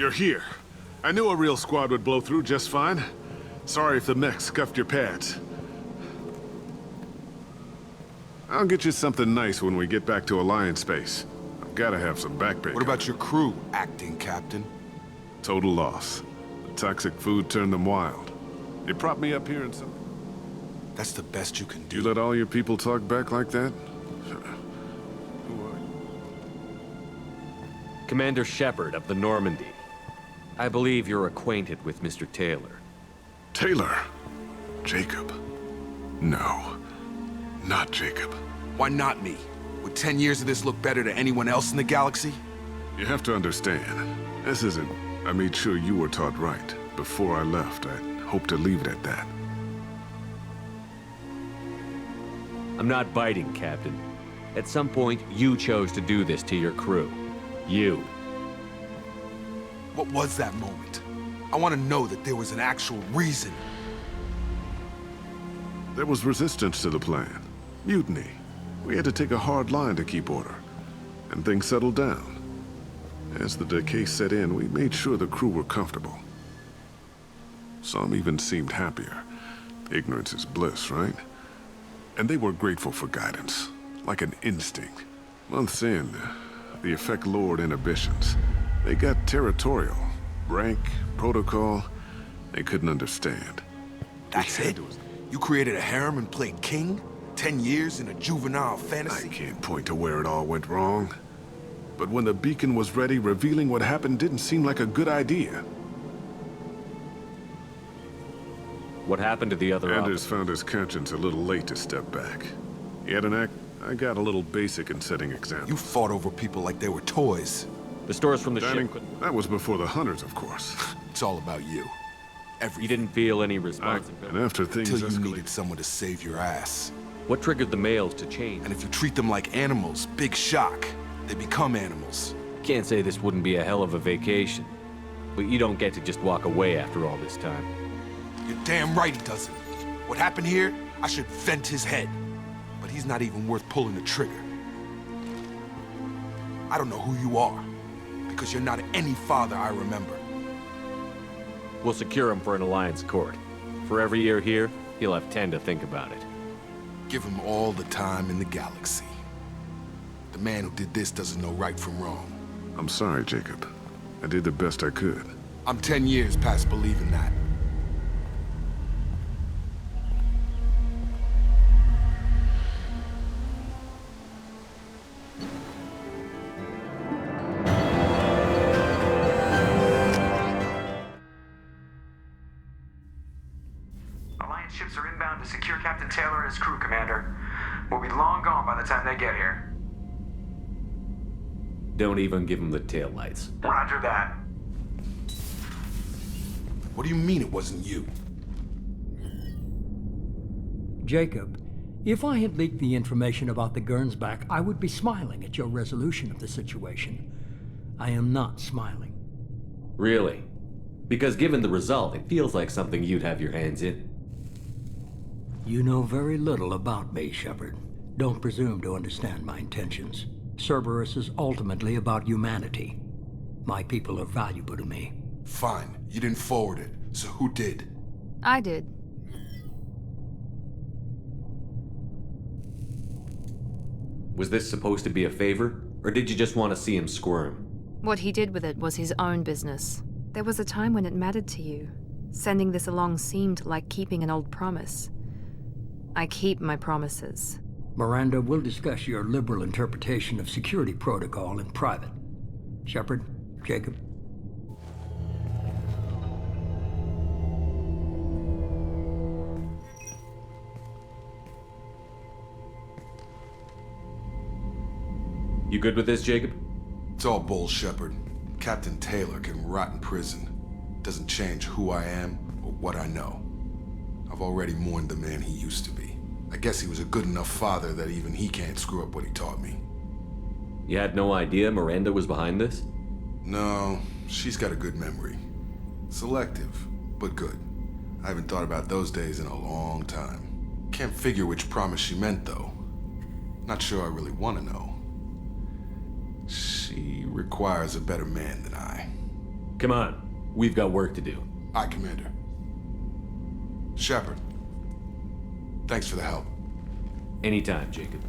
You're here. I knew a real squad would blow through just fine. Sorry if the mech scuffed your pads. I'll get you something nice when we get back to Alliance base. I've gotta have some back pay. What about your crew, acting captain? Total loss. The toxic food turned them wild. They propped me up here and some... That's the best you can do. You let all your people talk back like that? Who are you? Commander Shepard of the Normandy. I believe you're acquainted with Mr. Taylor. Taylor? Jacob? No. Not Jacob. Why not me? Would 10 years of this look better to anyone else in the galaxy? You have to understand, this isn't... I made sure you were taught right. Before I left, I hoped to leave it at that. I'm not biting, Captain. At some point, you chose to do this to your crew. You. What was that moment? I want to know that there was an actual reason. There was resistance to the plan. Mutiny. We had to take a hard line to keep order. And things settled down. As the decay set in, we made sure the crew were comfortable. Some even seemed happier. Ignorance is bliss, right? And they were grateful for guidance, like an instinct. Months in, the effect lowered inhibitions. They got territorial. Rank, protocol, they couldn't understand. That's it? You created a harem and played king? 10 years in a juvenile fantasy? I can't point to where it all went wrong. But when the beacon was ready, revealing what happened didn't seem like a good idea. What happened to the other Anders found his conscience a little late to step back. He had an act... I got a little basic in setting examples. You fought over people like they were toys. The stores from the Dining, ship... that was before the Hunters, of course. It's all about you. Everything. You didn't feel any responsibility. And after things Until you escalated... needed someone to save your ass. What triggered the males to change? And if you treat them like animals, big shock. They become animals. Can't say this wouldn't be a hell of a vacation. But you don't get to just walk away after all this time. You're damn right he doesn't. What happened here, I should vent his head. But he's not even worth pulling the trigger. I don't know who you are, because you're not any father I remember. We'll secure him for an Alliance court. For every year here, he'll have 10 to think about it. Give him all the time in the galaxy. The man who did this doesn't know right from wrong. I'm sorry, Jacob. I did the best I could. I'm 10 years past believing that. Alliance ships are inbound to secure Captain Taylor and his crew, Commander. We'll be long gone by the time they get here. Don't even give him the taillights. Roger that. What do you mean it wasn't you? Jacob, if I had leaked the information about the Gernsback, I would be smiling at your resolution of the situation. I am not smiling. Really? Because given the result, it feels like something you'd have your hands in. You know very little about me, Shepard. Don't presume to understand my intentions. Cerberus is ultimately about humanity. My people are valuable to me. Fine, you didn't forward it, so who did? I did. Was this supposed to be a favor? Or did you just want to see him squirm? What he did with it was his own business. There was a time when it mattered to you. Sending this along seemed like keeping an old promise. I keep my promises. Miranda, we'll discuss your liberal interpretation of security protocol in private. Shepard, Jacob. You good with this, Jacob? It's all bull, Shepard. Captain Taylor can rot in prison. Doesn't change who I am or what I know. I've already mourned the man he used to be. I guess he was a good enough father that even he can't screw up what he taught me. You had no idea Miranda was behind this? No, she's got a good memory. Selective, but good. I haven't thought about those days in a long time. Can't figure which promise she meant, though. Not sure I really want to know. She requires a better man than I. Come on. We've got work to do. Aye, Commander. Shepard, thanks for the help. Anytime, Jacob.